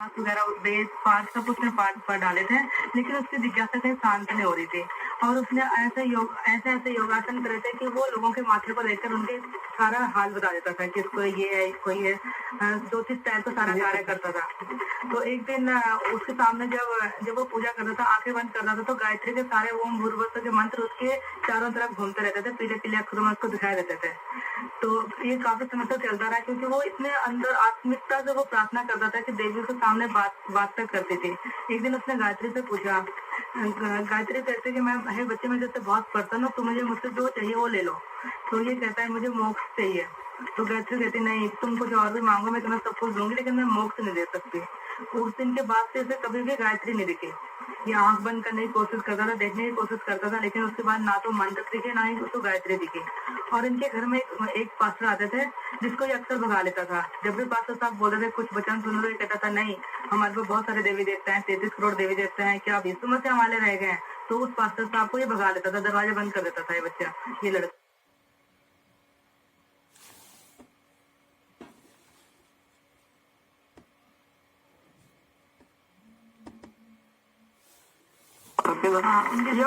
पाठ वगैरह वेद पाठ सब उसने पाठ पढ़ डाले थे, लेकिन उसकी जिज्ञासा कहीं शांत नहीं हो रही थी। और उसने ऐसे योगासन करे थे कि वो लोगों के माथे को लेकर उनके सारा हाल बता देता था कि इसको ये है, इसको ये ज्योतिष टाइप का सारा कार्य करता था। तो एक दिन उसके सामने जब वो पूजा करता था, आंखें बंद करता था, तो गायत्री के सारे ओम भूर्भुवस्सुह के मंत्र उसके चारों तरफ घूमते रहते थे, पीले पीले अक्षरों में उसको दिखाई देते थे। तो ये काफी समय तक चलता रहा, क्योंकि वो इतने अंदर आत्मिकता से वो प्रार्थना करता था कि देवी के सामने बात तक करती थी। एक दिन उसने गायत्री से पूछा, गायत्री कहते कि मैं हे बच्चे, मैं जैसे बहुत पढ़ता हूँ, तो मुझे मुझसे जो चाहिए वो ले लो। तो ये कहता है मुझे मोक्ष चाहिए। तो गायत्री कहती नहीं, तुम कुछ और भी मांगो, मैं तुम्हें सब कुछ दूंगी, लेकिन मैं मोक्ष नहीं दे सकती। उस दिन के बाद से उसे कभी भी गायत्री नहीं दिखी। ये आंख बंद करने की कोशिश करता था, देखने की कोशिश करता था, लेकिन उसके बाद ना तो मंत्र दिखे, ना ही उसको गायत्री दिखी। और इनके घर में एक पास्टर आते थे, जिसको ये अक्सर भगा लेता था। जब भी पास्टर साहब बोलते थे कुछ वचन सुनो, तो ये कहता था नहीं, हमारे पास बहुत सारे देवी देवता हैं, 33 करोड़ देवी देवता हैं, क्या अब यीशु मसीह हमारे रह गए हैं? तो उस पास्टर साहब को ये भगा लेता था, दरवाजा बंद कर देता था ये बच्चा, ये लड़का।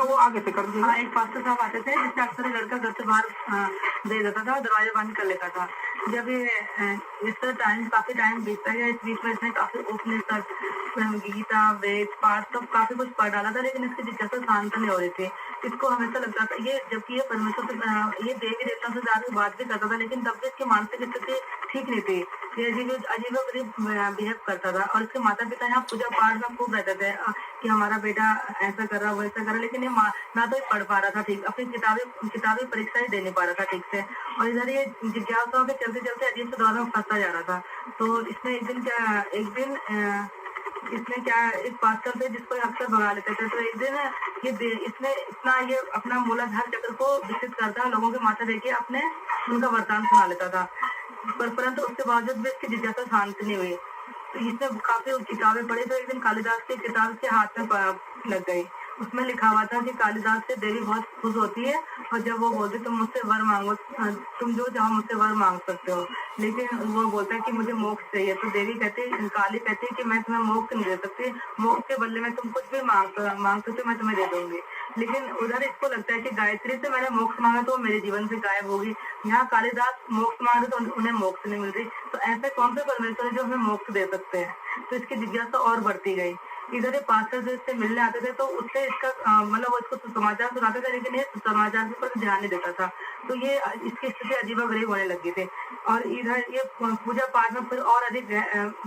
वो आगे से कर दिया। हाँ, एक पास्टर साहब आते थे, जिससे अक्सर ये लड़का घर से बाहर दे देता था, दरवाजा बंद कर लेता था। जब ये इस तरह काफी टाइम बीतता गया, इस बीच में इसने काफी उपनिषद, गीता, वेद, पाठ सब काफी कुछ पढ़ डाला था, लेकिन इसकी जिज्ञासा शांत नहीं हो रही थी। इसको हमेशा लगता था ये, जबकि ये परमेश्वर से, ये देवी देवता से ज्यादा बात भी करता था, लेकिन तब भी इसकी मानसिक स्थिति ठीक नहीं थी। ये अजीब गरीब बिहेव करता था। और इसके माता पिता यहाँ पूजा पाठ में खूब रहते थे कि हमारा बेटा ऐसा कर रहा, वैसा कर रहा, लेकिन ये ना तो ये पढ़ पा रहा था ठीक, अपनी किताबी परीक्षा ही दे नहीं पा रहा था ठीक से। और इधर ये जिज्ञासा के चलते चलते अजीब से दौर में फंसता जा रहा था। तो इसने एक दिन एक पास्टर थे जिसको अक्सर भगा लेते थे। तो एक दिन इसने इतना ये अपना मूलाधार चक्र को विकसित करता, लोगों के माथे देके अपने उनका वरदान सुना लेता था, परंतु उसके बावजूद भी इसकी जिज्ञासा शांत नहीं हुई। तो इसने काफी किताबें पढ़ी, तो एक दिन कालिदास की किताब के हाथ में लग गई। उसमें लिखा हुआ था कि कालिदास से देवी बहुत खुश होती है, और जब वो बोलती तुम मुझसे वर मांगो, तुम जो चाहो मुझसे वर मांग सकते हो, लेकिन वो बोलता है कि मुझे मोक्ष चाहिए। तो देवी काली कहती है कि मैं तुम्हें मोक्ष नहीं दे सकती, मोक्ष के बदले में तुम कुछ भी मांग सकते हो, मैं तुम्हें दे दूंगी। लेकिन उधर इसको लगता है कि गायत्री से मैंने मोक्ष मांगा तो मेरे जीवन से गायब होगी। यहाँ कालिदास मोक्ष मांगे तो उन्हें मोक्ष नहीं मिल रही। तो ऐसे कौन से परमेश्वर है जो हमें मोक्ष दे सकते हैं? तो इसकी जिज्ञासा और बढ़ती गई। इधर ये पास्टर जो इससे मिलने आते थे, तो उससे इसका मतलब वो इसको समाचार सुनाते थे, लेकिन ये समाचार के ऊपर ध्यान नहीं देता था। तो ये इसकी स्थिति अजीबोगरीब होने लगी थी। और इधर ये पूजा पाठ में फिर और अधिक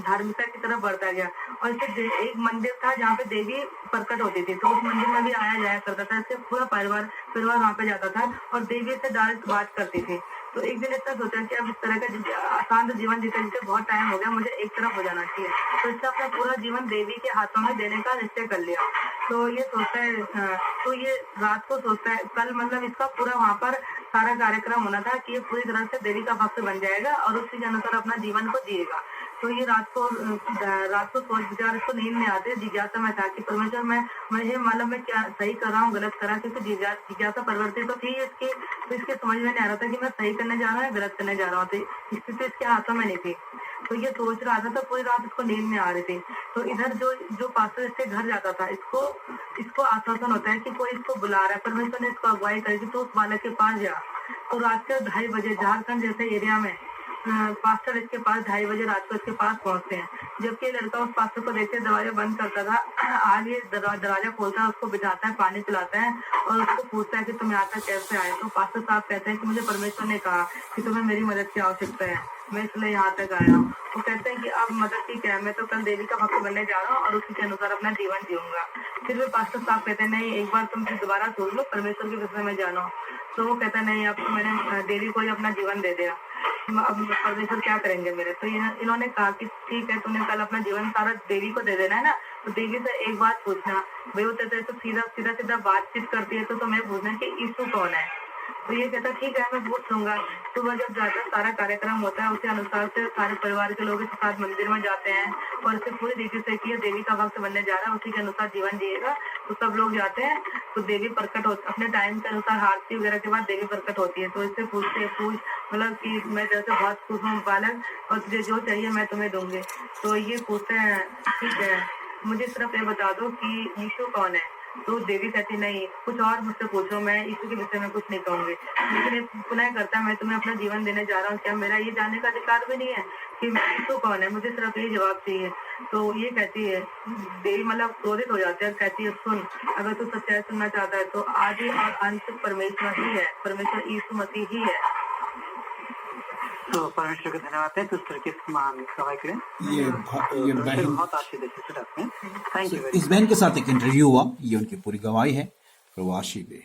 धार्मिकता की तरफ बढ़ता गया। और इससे एक मंदिर था जहाँ पे देवी प्रकट होती थी, तो उस मंदिर में भी आया जाया करता था। इससे पूरा परिवार वहाँ पे जाता था और देवी से डायरेक्ट बात करती थी। तो एक दिन इसने सोचा कि अब इस तरह का शांत जीवन जीते जीते बहुत टाइम हो गया, मुझे एक तरफ हो जाना चाहिए। तो इसने अपना पूरा जीवन देवी के हाथों में देने का निश्चय कर लिया। तो ये सोचता है, तो ये रात को सोचता है, कल मतलब इसका पूरा वहाँ पर सारा कार्यक्रम होना था कि ये पूरी तरह से देवी का भक्त बन जाएगा और उसी के अनुसार अपना जीवन को जिएगा। तो ये रात को सोच विचार, इसको नींद में आते, जिज्ञासा में था कि परमेश्वर मैं मतलब मैं क्या सही कर रहा हूँ, गलत कर रहा हूँ, क्योंकि जिज्ञासा परिवर्तित तो थी इसकी। तो इसके समझ में नहीं आ रहा था कि मैं सही करने जा रहा हूँ या गलत करने जा रहा हूँ। तो स्थिति इसके हाथों में नहीं थी। तो ये सोच रहा था, तो पूरी रात इसको नींद में आ रही थी। तो इधर जो पास्टर इसके घर जाता था, इसको आश्वासन होता है कि कोई इसको बुला रहा है, परमेश्वर ने इसको अगुवाई करेगी, तो उस बालक के पास जा। तो रात के 2:30 बजे झारखंड जैसे एरिया में पास्टर इसके पास 2:30 बजे रात को इसके पास पहुंचते हैं। जबकि लड़का उस पास्टर को देखते दरवाजा बंद करता था, आज ये दरवाजा खोलता है, उसको बिठाता है, पानी पिलाता है और उसको पूछता है कि तुम यहाँ तक कैसे आए। तो पास्टर साहब कहते हैं कि मुझे परमेश्वर ने कहा कि तुम्हें मेरी मदद की आवश्यकता है, मैं इसलिए यहाँ तक आया हूँ। वो कहते हैं कि अब मदद ठीक है, मैं तो कल देवी का भक्त बनने जा रहा हूँ और उसी के अनुसार अपना जीवन जीऊंगा। फिर भी पास्टर साहब कहते हैं नहीं, एक बार तुम दोबारा सोच लो, परमेश्वर के विषय में जानो। तो वो कहता है नहीं, अब तो मैंने देवी को ही अपना जीवन दे दिया, अब परमेश्वर क्या करेंगे मेरे। तो इन्होंने कहा कि ठीक है, तूने कल अपना जीवन सारा देवी को दे देना है ना, तो देवी से एक बात पूछना। भाई होते तो सीधा बातचीत करती है, तो तुम्हें पूछना कि यीशु कौन है। तो ये कहता ठीक है मैं पूछ लूंगा। सुबह जब जाता है सारा कार्यक्रम होता है उसी अनुसार से सारे परिवार के लोग एक साथ मंदिर में जाते हैं और इसे पूरी रीति से कि ये देवी का वक्त बनने जा रहा है उसी के अनुसार जीवन जिएगा। तो सब लोग जाते हैं तो देवी प्रकट होती अपने टाइम के अनुसार आरती वगैरह के बाद देवी प्रकट होती है। तो इससे पूछते पूछ मतलब कि मैं जैसे बहुत खुश हूँ बालक और तुझे जो चाहिए मैं तुम्हें दूंगी। तो ये पूछते हैं ठीक है मुझे सिर्फ ये बता दो कि यीशु कौन है। तो देवी कहती नहीं कुछ और मुझसे पूछो मैं यीशु के विषय में कुछ नहीं कहूंगी। लेकिन ये पुनः करता मैं तुम्हें अपना जीवन देने जा रहा हूँ क्या मेरा ये जानने का अधिकार भी नहीं है कि यीशु कौन है मुझे सिर्फ ये जवाब चाहिए। तो ये कहती है देवी मतलब क्रोधित हो जाती है और कहती है सुन अगर तू सच्चाई सुनना चाहता है तो आदि और अंत परमेश्वर ही है परमेश्वर यीशु मसीह ही है। तो परमेश्वर का धन्यवाद है तो के महान सभा के लिए ये बहन बहुत अच्छी देखिए थैंक यू। इस बहन के साथ एक इंटरव्यू हुआ, ये उनकी पूरी गवाही है। प्रवासी भी